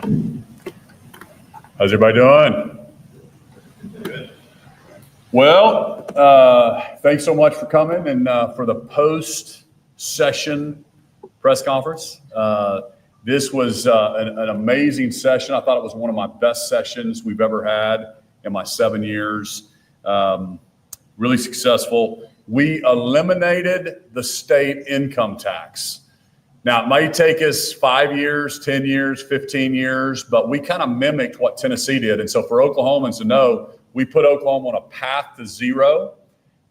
How's everybody doing? Good. Well, thanks so much for coming and for the post-session press conference. This was an amazing session. I thought it was one of my best sessions we've ever had in my 7 years. Really successful. We eliminated the state income tax. Now, it might take us 5 years, 10 years, 15 years, but we kind of mimicked what Tennessee did. And so for Oklahomans to know, we put Oklahoma on a path to zero.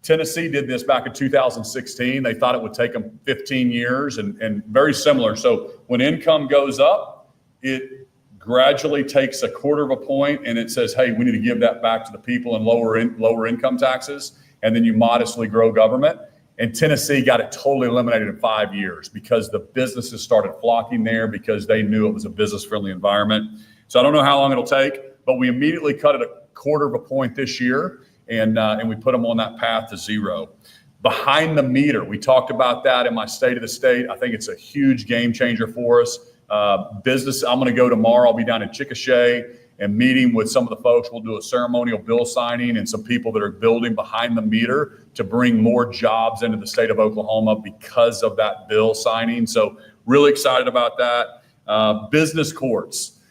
Tennessee did this back in 2016. They thought it would take them 15 years and very similar. So when income goes up, it gradually takes 1/4 of a point and it says, hey, we need to give that back to the people and lower income taxes. And then you modestly grow government. And Tennessee got it totally eliminated in 5 years because the businesses started flocking there because they knew it was a business-friendly environment. So I don't know how long it'll take, but we immediately cut it 1/4 of a point this year, and we put them on that path to zero. Behind the meter, we talked about that in my State of the State. I think it's a huge game changer for us. Business, I'm going to go tomorrow. I'll be down in Chickasha and meeting with some of the folks. We'll do a ceremonial bill signing and some people that are building behind the meter to bring more jobs into the state of Oklahoma because of that bill signing. So really excited about that. Business courts.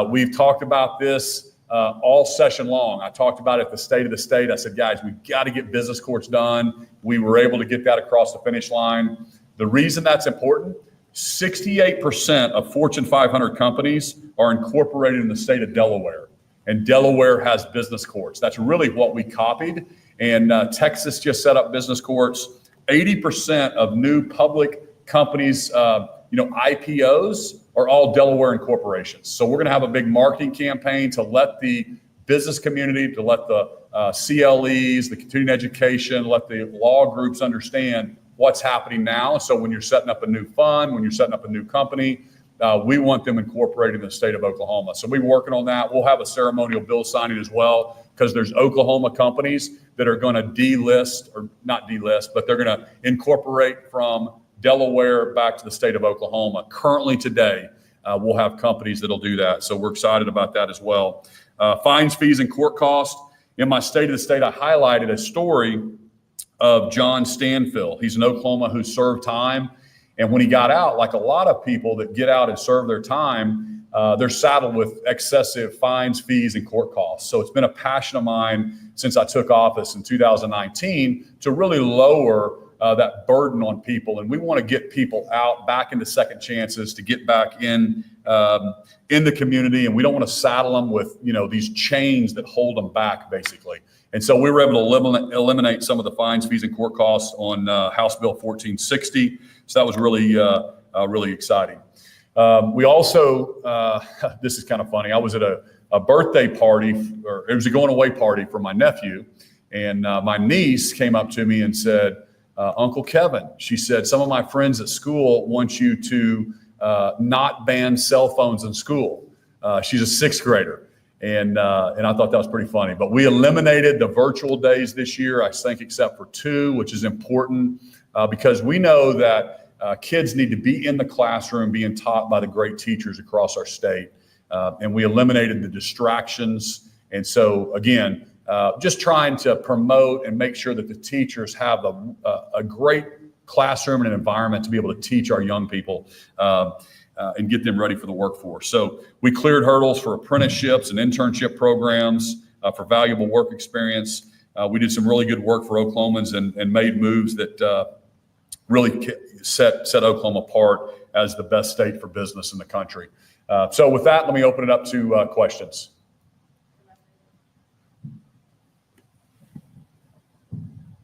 We've talked about this all session long. I talked about it at the State of the State. I said, guys, we've got to get business courts done. We were able to get that across the finish line. The reason that's important, 68% of Fortune 500 companies are incorporated in the state of Delaware, and Delaware has business courts. That's really what we copied, and Texas just set up business courts. 80% of new public companies, IPOs are all Delaware incorporations. So we're going to have a big marketing campaign to let the business community, to let the CLEs, the continuing education, let the law groups understand what's happening now. So when you're setting up a new fund, when you're setting up a new company, we want them incorporated in the state of Oklahoma. So we're working on that. We'll have a ceremonial bill signing as well because there's Oklahoma companies that are going to delist, or not delist, but they're going to incorporate from Delaware back to the state of Oklahoma. Currently today, we'll have companies that'll do that. So we're excited about that as well. Fines, fees, and court costs. In my State of the State, I highlighted a story of John Stanfill. He's in Oklahoma who served time. And when he got out, like a lot of people that get out and serve their time, they're saddled with excessive fines, fees, and court costs. So it's been a passion of mine since I took office in 2019 to really lower that burden on people. And we want to get people out back into second chances to get back in the community. And we don't want to saddle them with, these chains that hold them back, basically. And so we were able to eliminate some of the fines, fees, and court costs on House Bill 1460. So that was really exciting. We also, this is kind of funny. I was at a birthday party, or it was a going away party for my nephew. And my niece came up to me and said, Uncle Kevin, she said, some of my friends at school want you to not ban cell phones in school. She's a 6th grader. And I thought that was pretty funny. But we eliminated the virtual days this year, I think, except for 2, which is important because we know that kids need to be in the classroom being taught by the great teachers across our state. And we eliminated the distractions. And so, again, just trying to promote and make sure that the teachers have a great classroom and an environment to be able to teach our young people and get them ready for the workforce. So we cleared hurdles for apprenticeships and internship programs for valuable work experience. We did some really good work for Oklahomans and made moves that really set Oklahoma apart as the best state for business in the country. So with that, let me open it up to questions.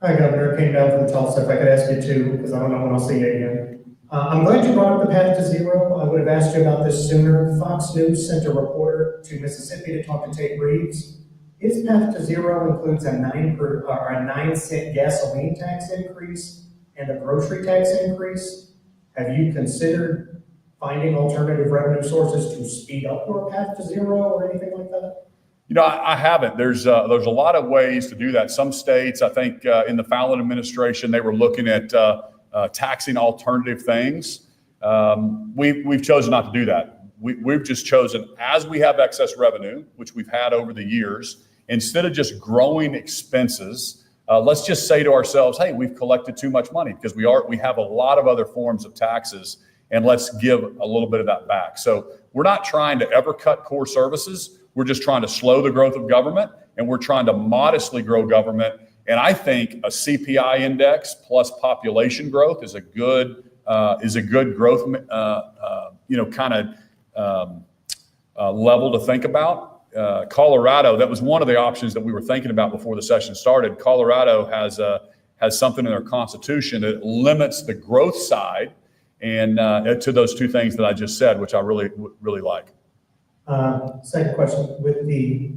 Hi, Governor. Came down from Tulsa. If I could ask you two, because I don't know when I'll see you again. I'm glad you brought up the path to zero. I would have asked you about this sooner. Fox News sent a reporter to Mississippi to talk to Tate Reeves. His path to zero includes a 9-cent gasoline tax increase and a grocery tax increase. Have you considered finding alternative revenue sources to speed up your path to zero or anything like that? I haven't. There's a lot of ways to do that. Some states, I think in the Fallon administration, they were looking at taxing alternative things. We've chosen not to do that. we've just chosen, as we have excess revenue, which we've had over the years, instead of just growing expenses, let's just say to ourselves, hey, we've collected too much money because we have a lot of other forms of taxes, and let's give a little bit of that back. So we're not trying to ever cut core services. We're just trying to slow the growth of government, and we're trying to modestly grow government. And I think a CPI index plus population growth is a good growth, level to think about. Colorado, that was one of the options that we were thinking about before the session started. Colorado has something in their constitution that limits the growth side and to those two things that I just said, which I really like. Second question, with the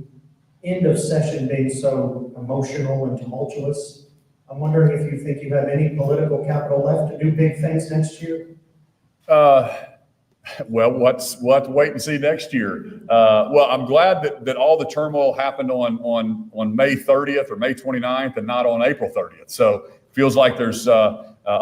end of session being so emotional and tumultuous, I'm wondering if you think you have any political capital left to do big things next year? Well, we'll have to wait and see next year. Well, I'm glad that all the turmoil happened on May 30th or May 29th and not on April 30th. So it feels like there's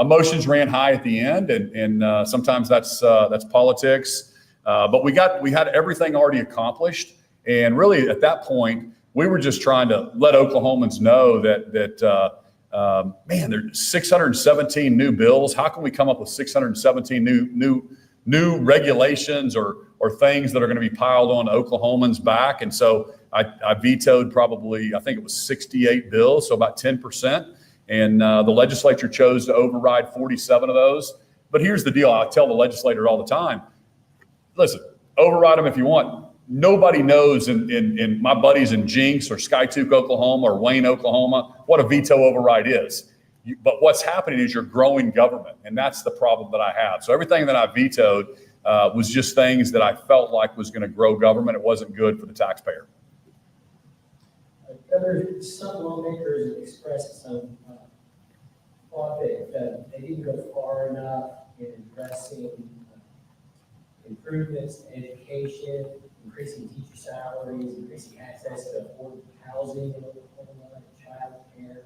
emotions ran high at the end, and sometimes that's politics. But we had everything already accomplished, and really at that point we were just trying to let Oklahomans know that man, there's 617 new bills. How can we come up with 617 new regulations or things that are going to be piled on Oklahomans' back? And so I vetoed probably, I think it was 68 bills, so about 10%. And the legislature chose to override 47 of those. But here's the deal. I tell the legislator all the time, listen, override them if you want. Nobody knows in my buddies in Jinx or Skiatook, Oklahoma, or Wayne, Oklahoma, what a veto override is. But what's happening is you're growing government, and that's the problem that I have. So everything that I vetoed was just things that I felt like was going to grow government. It wasn't good for the taxpayer. Some lawmakers have expressed some thought that they didn't go far enough in addressing improvements to education, increasing teacher salaries, increasing access to affordable housing in Oklahoma, child care,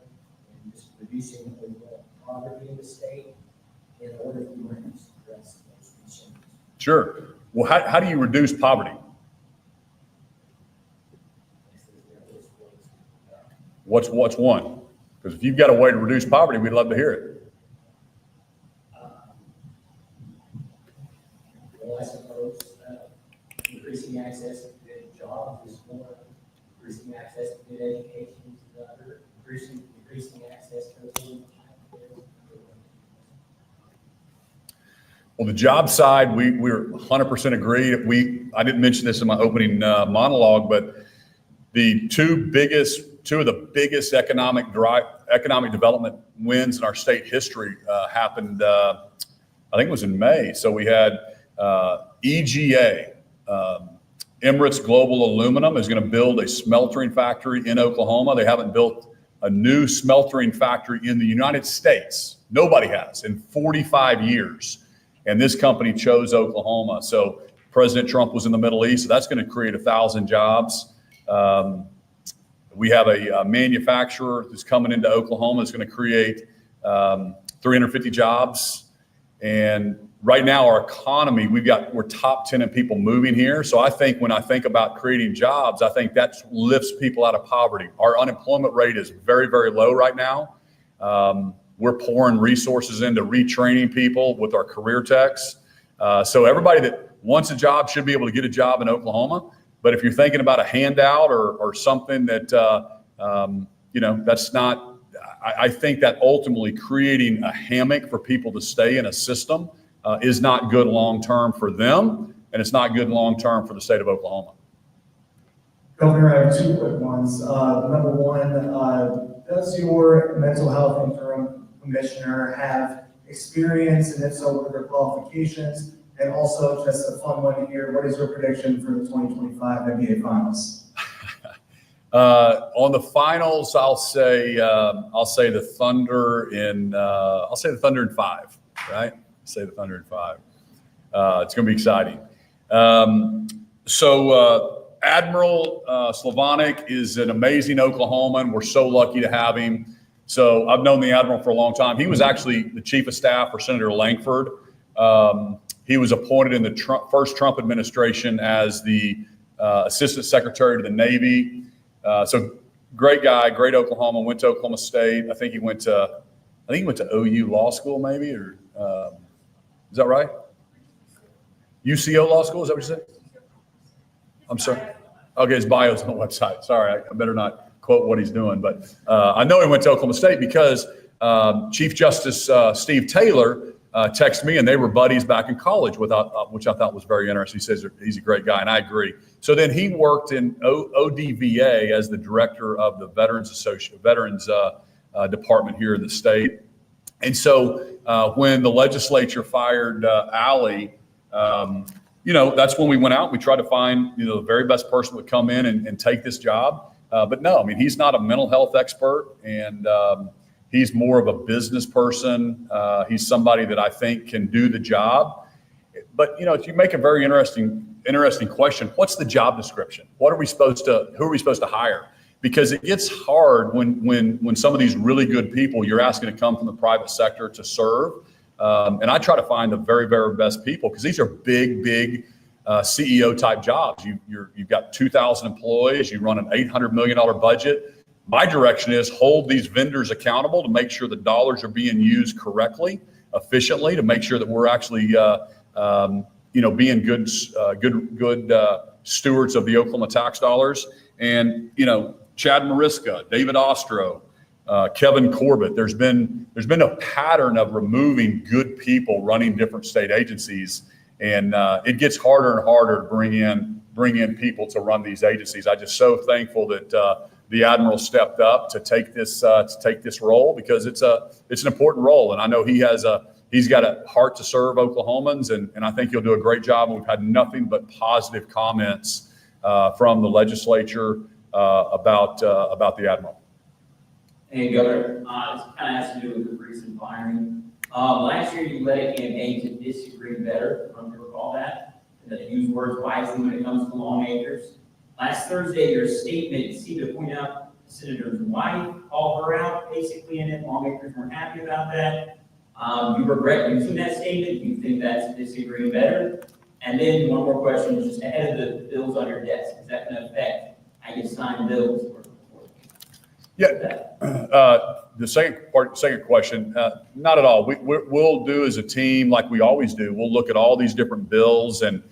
and just reducing overall poverty in the state in order for them to address those concerns. Sure. Well, how do you reduce poverty? What's one? Because if you've got a way to reduce poverty, we'd love to hear it. Well, I suppose increasing access to good jobs is one, increasing access to good education is another, increasing access to affordable childcare. Well, the job side, we're 100% agree. I didn't mention this in my opening monologue, but the two of the biggest economic development wins in our state history happened, I think it was in May. So we had EGA, Emirates Global Aluminum, is going to build a smeltering factory in Oklahoma. They haven't built a new smeltering factory in the United States. Nobody has in 45 years. And this company chose Oklahoma. So President Trump was in the Middle East. So that's going to create 1,000 jobs. We have a manufacturer that's coming into Oklahoma. That's going to create 350 jobs. And right now, our economy, we're top 10 in people moving here. So I think when I think about creating jobs, I think that lifts people out of poverty. Our unemployment rate is very, very low right now. We're pouring resources into retraining people with our career techs. So everybody that wants a job should be able to get a job in Oklahoma. But if you're thinking about a handout or something that, that's not, I think that ultimately creating a hammock for people to stay in a system is not good long-term for them, and it's not good long-term for the state of Oklahoma. Governor, I have two quick ones. Number one, does your mental health interim commissioner have experience, and if so, what are their qualifications? And also, just a fun one here, what is your prediction for the 2025 NBA Finals? On the finals, I'll say the Thunder in I'll say the Thunder in 5. Right? Say the Thunder in 5. It's going to be exciting. Admiral Slavonic is an amazing Oklahoman. We're so lucky to have him. So I've known the Admiral for a long time. He was actually the chief of staff for Senator Lankford He was appointed in the first Trump administration as the Assistant Secretary to the Navy. So great guy, great Oklahoma, went to Oklahoma State. I think he went to OU Law School maybe, or is that right? UCO Law School, is that what you said? I'm sorry. Okay, his bio's on the website. Sorry, I better not quote what he's doing. But I know he went to Oklahoma State because Chief Justice Steve Taylor texted me, and they were buddies back in college, which I thought was very interesting. He says he's a great guy, and I agree. So then he worked in ODVA as the director of the Veterans Department here in the state. And so when the legislature fired Allie, that's when we went out. We tried to find, the very best person would come in and take this job. But no, I mean, he's not a mental health expert, and he's more of a business person. He's somebody that I think can do the job. But, if you make a very interesting question, what's the job description? Who are we supposed to hire? Because it gets hard when some of these really good people you're asking to come from the private sector to serve. And I try to find the very, very best people, because these are big CEO type jobs. You've got 2,000 employees. You run an $800 million budget. My direction is hold these vendors accountable to make sure the dollars are being used correctly, efficiently, to make sure that we're actually, being good stewards of the Oklahoma tax dollars. And, Chad Mariska, David Ostro, Kevin Corbett. There's been a pattern of removing good people running different state agencies, and it gets harder and harder to bring in people to run these agencies. I'm just so thankful that the Admiral stepped up to take this role, because it's an important role, and I know he's got a heart to serve Oklahomans, and I think he'll do a great job. And we've had nothing but positive comments from the legislature about the Admiral. Hey, Governor, this kind of has to do with the recent firing. Last year, you led a campaign to disagree better. I don't know if you recall that. That use words wisely when it comes to lawmakers. Last Thursday, your statement seemed to point out the senator's wife, called her out, basically, and then lawmakers weren't happy about that. You regret using that statement. You think that's disagreeing better? And then one more question, just ahead of the bills on your desk. Is that going to affect how you sign bills? Yeah. The second question, not at all. We'll do as a team like we always do. We'll look at all these different bills and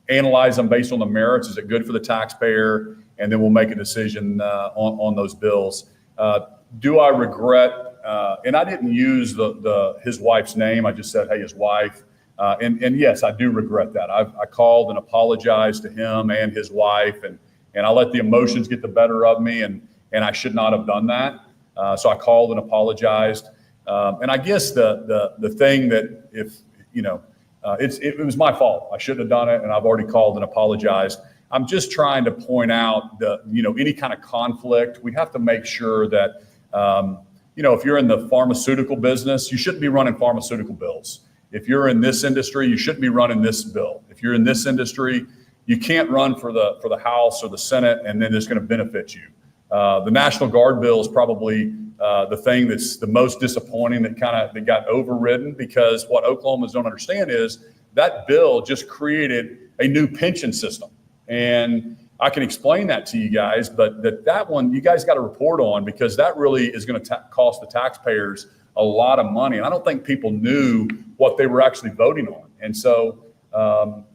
analyze them based on the merits. Is it good for the taxpayer? And then we'll make a decision on those bills. Do I regret? And I didn't use his wife's name. I just said, hey, his wife. And yes, I do regret that. I called and apologized to him and his wife, and I let the emotions get the better of me, and I should not have done that. So I called and apologized. And I guess the thing that it was my fault. I shouldn't have done it, and I've already called and apologized. I'm just trying to point out any kind of conflict. We have to make sure that, if you're in the pharmaceutical business, you shouldn't be running pharmaceutical bills. If you're in this industry, you shouldn't be running this bill. If you're in this industry, you can't run for the House or the Senate, and then it's going to benefit you. The National Guard bill is probably the thing that's the most disappointing, that got overridden, because what Oklahomans don't understand is that bill just created a new pension system. And I can explain that to you guys, but that one you guys got to report on, because that really is going to cost the taxpayers a lot of money. And I don't think people knew what they were actually voting on. And so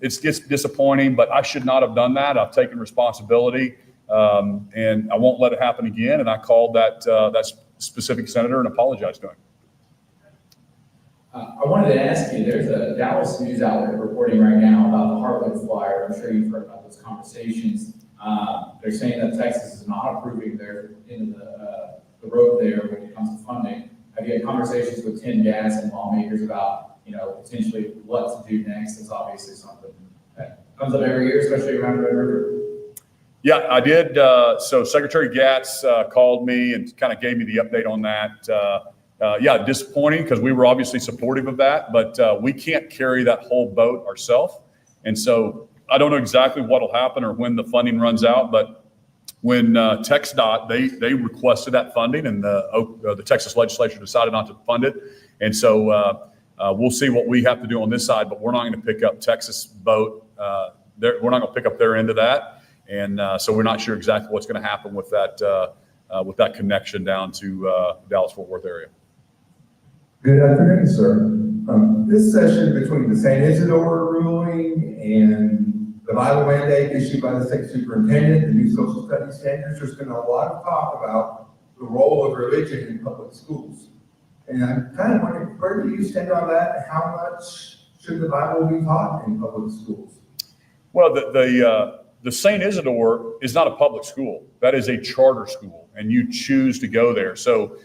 it's just disappointing, but I should not have done that. I've taken responsibility, and I won't let it happen again. And I called that specific senator and apologized to him. I wanted to ask you, there's a Dallas news outlet reporting right now about the Heartland flyer. I'm sure you've heard about those conversations. They're saying that Texas is not approving their end of the road there when it comes to funding. Have you had conversations with Tim Gas and lawmakers about, potentially what to do next? It's obviously something that comes up every year, especially around the Red River. Yeah, I did. So Secretary Gatz called me and kind of gave me the update on that. Disappointing, because we were obviously supportive of that, but we can't carry that whole boat ourselves. And so I don't know exactly what will happen or when the funding runs out, but when TxDOT, they requested that funding, and the Texas legislature decided not to fund it. And so we'll see what we have to do on this side, but we're not going to pick up Texas boat. We're not going to pick up their end of that. And so we're not sure exactly what's going to happen with that connection down to Dallas-Fort Worth area. Good afternoon, sir. This session between the St. Isidore ruling and the Bible mandate issued by the state superintendent, the new social studies standards, there's been a lot of talk about the role of religion in public schools. And I'm kind of wondering, where do you stand on that? How much should the Bible be taught in public schools? Well, the St. Isidore is not a public school. That is a charter school, and you choose to go there. So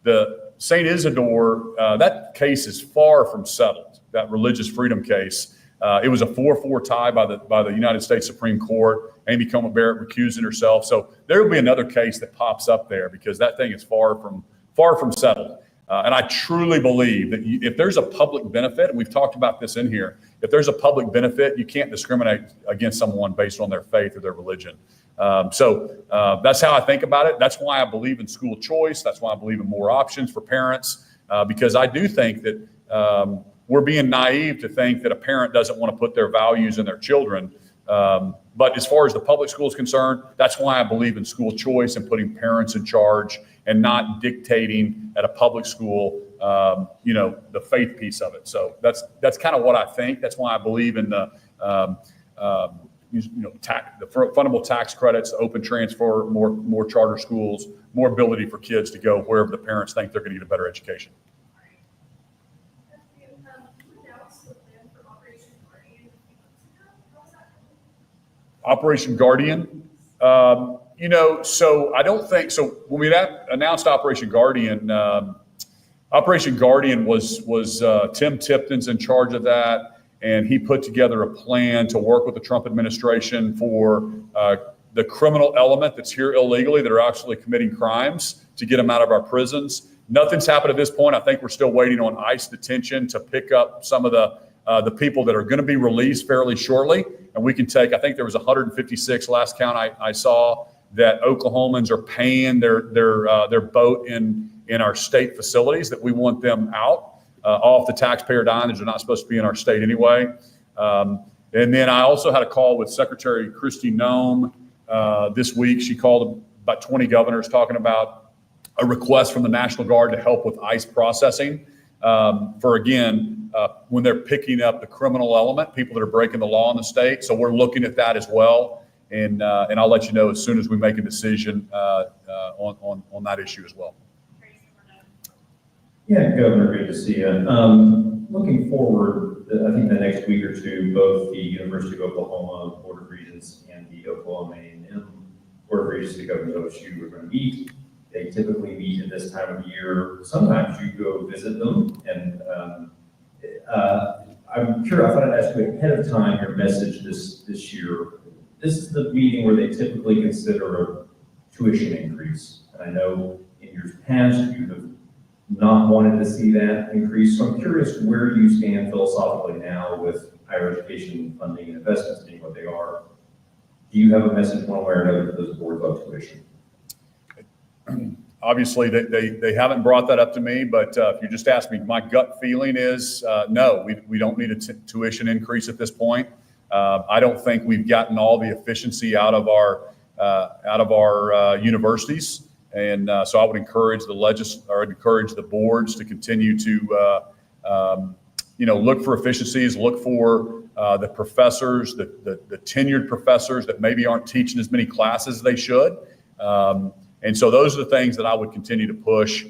the St. Isidore, that case is far from settled, that religious freedom case. It was a 4-4 tie by the United States Supreme Court. Amy Coney Barrett recusing herself. So there will be another case that pops up there because that thing is far from settled. And I truly believe that if there's a public benefit, and we've talked about this in here, if there's a public benefit, you can't discriminate against someone based on their faith or their religion. So that's how I think about it. That's why I believe in school choice. That's why I believe in more options for parents, because I do think that we're being naive to think that a parent doesn't want to put their values in their children. But as far as the public school is concerned, that's why I believe in school choice and putting parents in charge and not dictating at a public school, the faith piece of it. So that's kind of what I think. That's why I believe in the fundamental tax credits, open transfer, more charter schools, more ability for kids to go wherever the parents think they're going to get a better education. Operation Guardian. So I don't think so. When we announced Operation Guardian, was Tim Tipton's in charge of that, and he put together a plan to work with the Trump administration for the criminal element that's here illegally that are actually committing crimes to get them out of our prisons. Nothing's happened at this point. I think we're still waiting on ICE detention to pick up some of the people that are going to be released fairly shortly. And we can take, I think there was 156 last count I saw, that Oklahomans are paying their boat in our state facilities, that we want them out off the taxpayer dime. They're not supposed to be in our state anyway. And then I also had a call with Secretary Kristi Noem this week. She called about 20 governors talking about a request from the National Guard to help with ICE processing when they're picking up the criminal element, people that are breaking the law in the state. So we're looking at that as well. And I'll let you know as soon as we make a decision on that issue as well. Yeah, Governor, great to see you. Looking forward, I think the next week or two, both the University of Oklahoma Board of Regents and the Oklahoma A&M Board of Regents, the Governors of OSU, are going to meet. They typically meet at this time of year. Sometimes you go visit them, and I'm curious. I thought I'd ask you ahead of time your message this year. This is the meeting where they typically consider a tuition increase. And I know in years past you have not wanted to see that increase. So I'm curious where you stand philosophically now with higher education funding and investments being what they are. Do you have a message one way or another to those boards about tuition? Obviously, they haven't brought that up to me, but if you just ask me, my gut feeling is no, we don't need a tuition increase at this point. I don't think we've gotten all the efficiency out of our universities, and so I would encourage the boards to continue to look for efficiencies, look for the professors, the tenured professors that maybe aren't teaching as many classes as they should. And so those are the things that I would continue to push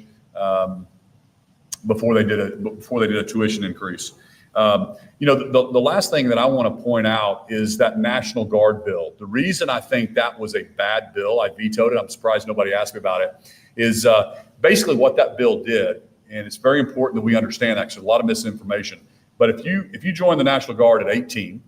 before they did a tuition increase. The last thing that I want to point out is that National Guard bill. The reason I think that was a bad bill, I vetoed it, I'm surprised nobody asked me about it, is basically what that bill did. And it's very important that we understand that, because there's a lot of misinformation. But if you join the National Guard at 18,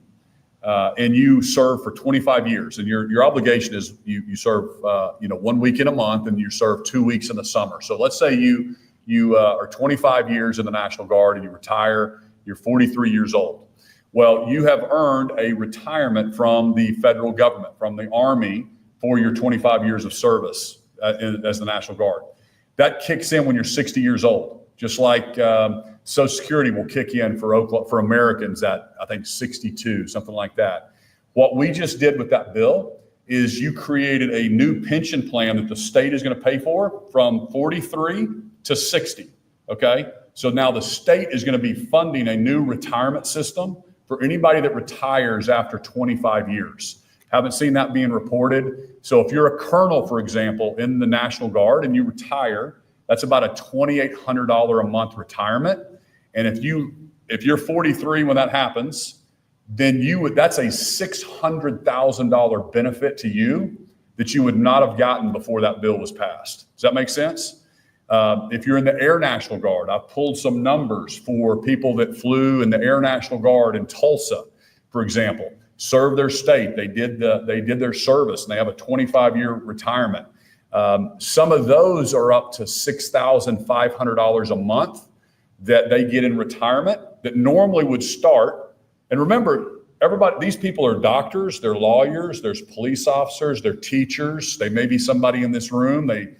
and you serve for 25 years, and your obligation is you serve 1 week in a month, and you serve 2 weeks in the summer. So let's say you are 25 years in the National Guard and you retire, you're 43 years old. Well, you have earned a retirement from the federal government, from the Army, for your 25 years of service as the National Guard. That kicks in when you're 60 years old. Just like Social Security will kick in for Oklahoma, for Americans at, I think, 62, something like that. What we just did with that bill is you created a new pension plan that the state is going to pay for from 43 to 60, okay? So now the state is going to be funding a new retirement system for anybody that retires after 25 years. Haven't seen that being reported. So if you're a colonel, for example, in the National Guard and you retire, that's about a $2,800 a month retirement. And if you're 43 when that happens, then that's a $600,000 benefit to you that you would not have gotten before that bill was passed. Does that make sense? If you're in the Air National Guard, I've pulled some numbers for people that flew in the Air National Guard in Tulsa, for example, served their state. They did their service and they have a 25-year retirement. Some of those are up to $6,500 a month that they get in retirement that normally would start. And remember, these people are doctors, they're lawyers, there's police officers, they're teachers. They may be somebody in this room. They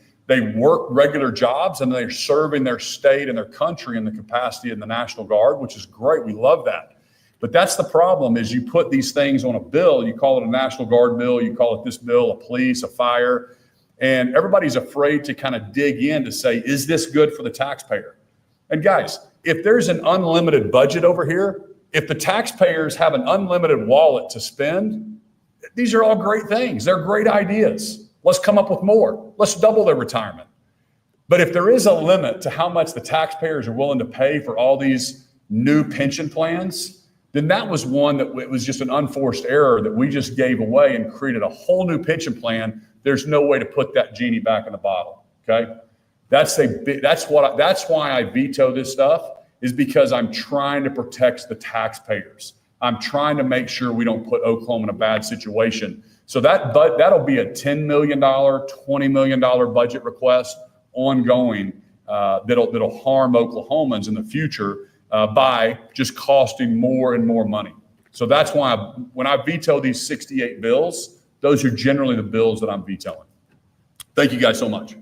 work regular jobs and they're serving their state and their country in the capacity in the National Guard, which is great. We love that. But that's the problem is you put these things on a bill, you call it a National Guard bill, you call it this bill, a police, a fire, and everybody's afraid to kind of dig in to say, is this good for the taxpayer? And guys, if there's an unlimited budget over here, if the taxpayers have an unlimited wallet to spend, these are all great things. They're great ideas. Let's come up with more. Let's double their retirement. But if there is a limit to how much the taxpayers are willing to pay for all these new pension plans, then that was one that it was just an unforced error that we just gave away and created a whole new pension plan. There's no way to put that genie back in the bottle. Okay. That's why I veto this stuff, is because I'm trying to protect the taxpayers. I'm trying to make sure we don't put Oklahoma in a bad situation. So that'll be a $10 million, $20 million budget request ongoing that'll harm Oklahomans in the future by just costing more and more money. So that's why when I veto these 68 bills, those are generally the bills that I'm vetoing. Thank you guys so much.